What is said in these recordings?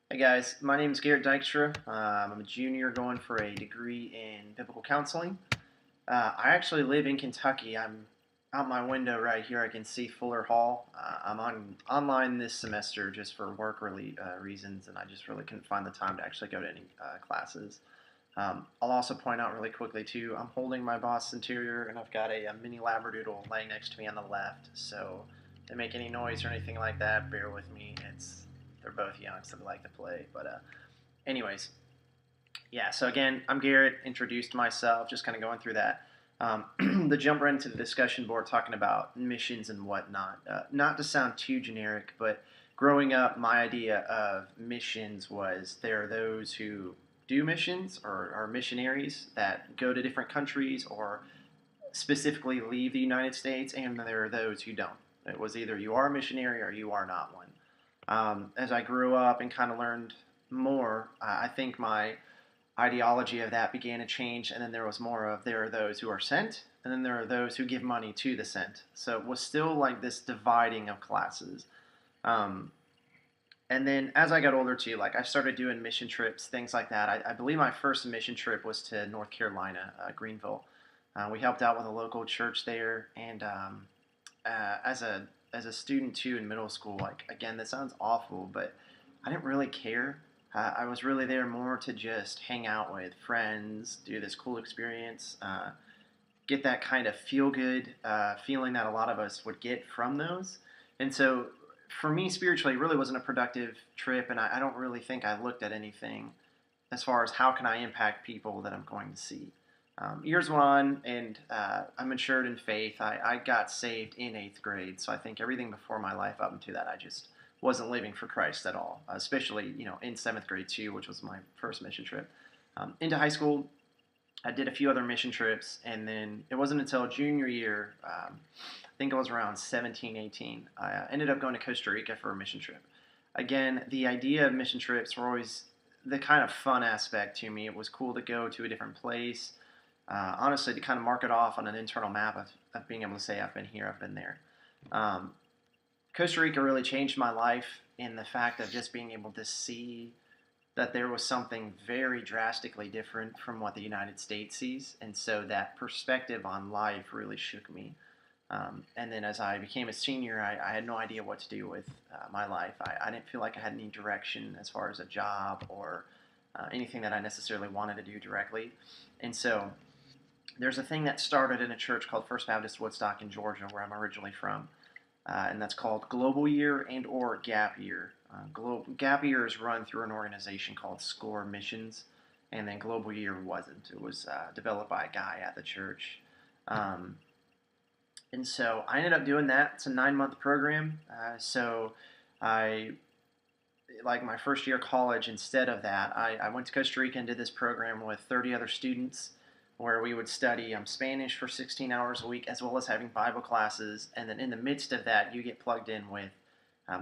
Hey guys, my name is Garrett Dykstra. I'm a junior going for a degree in biblical counseling. I actually live in Kentucky. I'm out my window right here. I can see Fuller Hall. I'm online this semester just for work reasons, and I just really couldn't find the time to actually go to any classes. I'll also point out really quickly too. I'm holding my Boston Terrier, and I've got a mini Labradoodle laying next to me on the left. So if they make any noise or anything like that, bear with me. They're both young, so they like to play. But anyways, yeah. So again, I'm Garrett. Introduced myself, just kind of going through that. The jump right into the discussion board, talking about missions and whatnot. Not to sound too generic, but growing up, my idea of missions was there are those who do missions or are missionaries that go to different countries or specifically leave the United States, and there are those who don't. It was either you are a missionary or you are not one. As I grew up and kind of learned more, I think my ideology of that began to change, and then there was more of there are those who are sent, and then there are those who give money to the sent. So it was still like this dividing of classes. Um, and then as I got older too, like I started doing mission trips, things like that. I believe my first mission trip was to North Carolina, Greenville. We helped out with a local church there, and as a student too in middle school, like again, this sounds awful, but I didn't really care. I was really there more to just hang out with friends, do this cool experience, get that kind of feel good feeling that a lot of us would get from those. And so for me, spiritually, it really wasn't a productive trip, and I don't really think I looked at anything as far as how can I impact people that I'm going to see. Years went on, and I matured in faith. I got saved in eighth grade, so I think everything before my life up into that, I just wasn't living for Christ at all. Especially, in seventh grade too, which was my first mission trip. Into high school, I did a few other mission trips, and then it wasn't until junior year, I think it was around 17, 18, I ended up going to Costa Rica for a mission trip. Again, the idea of mission trips were always the kind of fun aspect to me. It was cool to go to a different place, honestly, to kind of mark it off on an internal map of being able to say, I've been here, I've been there. Um, Costa Rica really changed my life in the fact of just being able to see that there was something very drastically different from what the United States sees. And so that perspective on life really shook me. And then as I became a senior, I had no idea what to do with my life. I didn't feel like I had any direction as far as a job or anything that I necessarily wanted to do directly. And so there's a thing that started in a church called First Baptist Woodstock in Georgia, where I'm originally from, and that's called Global Year and or Gap Year. Gap Year is run through an organization called SCORE Missions, and then Global Year wasn't. It was developed by a guy at the church. Um, and so I ended up doing that. It's a 9 month program. So I, like my first year of college, instead of that, I went to Costa Rica and did this program with 30 other students where we would study Spanish for 16 hours a week as well as having Bible classes. And then in the midst of that, you get plugged in with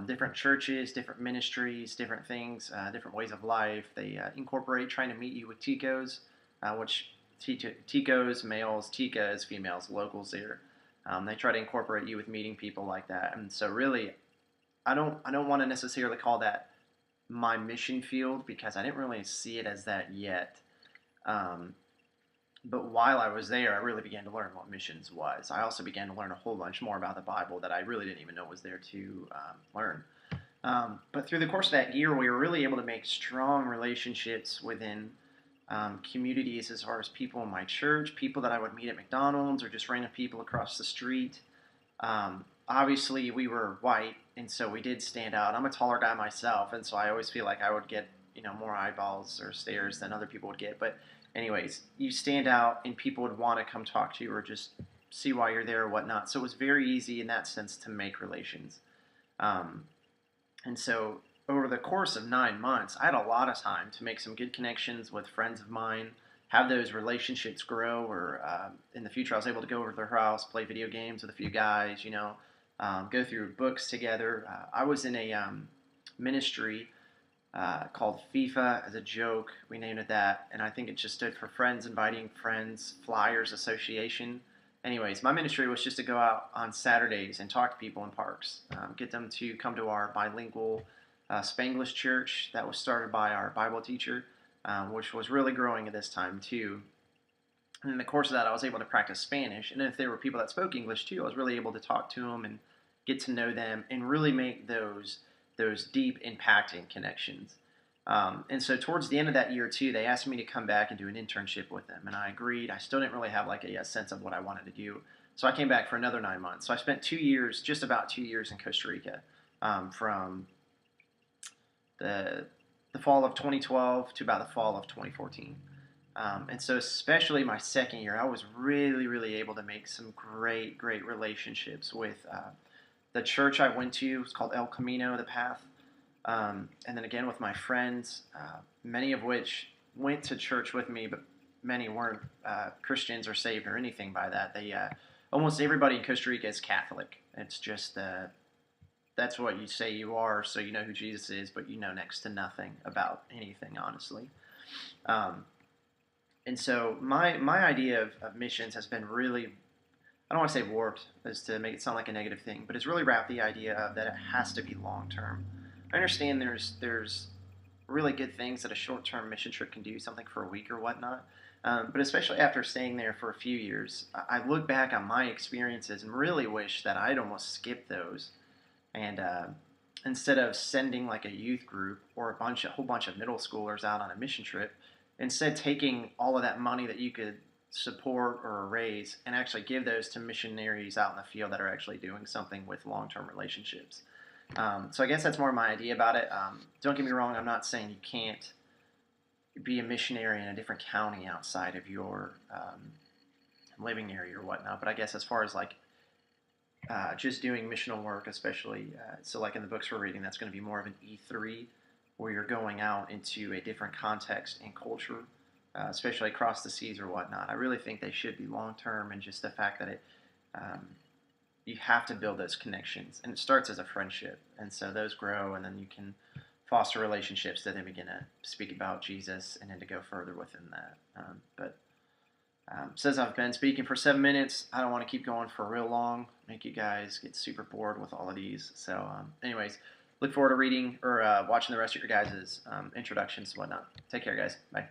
different churches, different ministries, different things, different ways of life. They incorporate trying to meet you with TICOs, which TICOs, males, TICAs, females, locals there. They try to incorporate you with meeting people like that. And so really, I don't want to necessarily call that my mission field because I didn't really see it as that yet. Um, but while I was there, I really began to learn what missions was. I also began to learn a whole bunch more about the Bible that I really didn't even know was there to learn. But through the course of that year, we were really able to make strong relationships within communities as far as people in my church, people that I would meet at McDonald's, or just random people across the street. Obviously, we were white, and so we did stand out. I'm a taller guy myself, and so I always feel like I would get more eyeballs or stares than other people would get. But anyways, you stand out, and people would want to come talk to you or just see why you're there or whatnot. So it was very easy in that sense to make relations. Um, and so over the course of 9 months, I had a lot of time to make some good connections with friends of mine, have those relationships grow. Or in the future, I was able to go over to their house, play video games with a few guys, go through books together. I was in a ministry called FIFA as a joke. We named it that, and I think it just stood for Friends Inviting Friends Flyers Association. Anyways, my ministry was just to go out on Saturdays and talk to people in parks, get them to come to our bilingual Spanglish Church that was started by our Bible teacher, which was really growing at this time too. And in the course of that, I was able to practice Spanish. And if there were people that spoke English too, I was really able to talk to them and get to know them and really make those deep, impacting connections. And so towards the end of that year too, they asked me to come back and do an internship with them, and I agreed. I still didn't really have like a sense of what I wanted to do, so I came back for another 9 months. So I spent 2 years, just about 2 years, in Costa Rica, from the the fall of 2012 to about the fall of 2014. And so, especially my second year, I was really, really able to make some great, great relationships with the church I went to. It's called El Camino, the Path. And then again with my friends, many of which went to church with me, but many weren't Christians or saved or anything by that. They almost everybody in Costa Rica is Catholic. It's just that's what you say you are, so you know who Jesus is, but you know next to nothing about anything, honestly. Um, and so my idea of missions has been really, I don't want to say warped as to make it sound like a negative thing, but it's really wrapped the idea of that it has to be long term. I understand there's really good things that a short term mission trip can do, something for a week or whatnot. But especially after staying there for a few years, I look back on my experiences and really wish that I'd almost skipped those. And instead of sending like a youth group or a whole bunch of middle schoolers out on a mission trip, instead taking all of that money that you could support or raise and actually give those to missionaries out in the field that are actually doing something with long-term relationships. So I guess that's more my idea about it. Don't get me wrong, I'm not saying you can't be a missionary in a different county outside of your living area or whatnot, but I guess as far as like just doing missional work, especially, so like in the books we're reading, that's going to be more of an E3, where you're going out into a different context and culture, especially across the seas or whatnot. I really think they should be long term, and just the fact that um, you have to build those connections, and it starts as a friendship, and so those grow, and then you can foster relationships that then begin to speak about Jesus, and then to go further within that. But says I've been speaking for 7 minutes. I don't want to keep going for real long, make you guys get super bored with all of these. So, anyways, look forward to reading or watching the rest of your guys' introductions and whatnot. Take care, guys. Bye.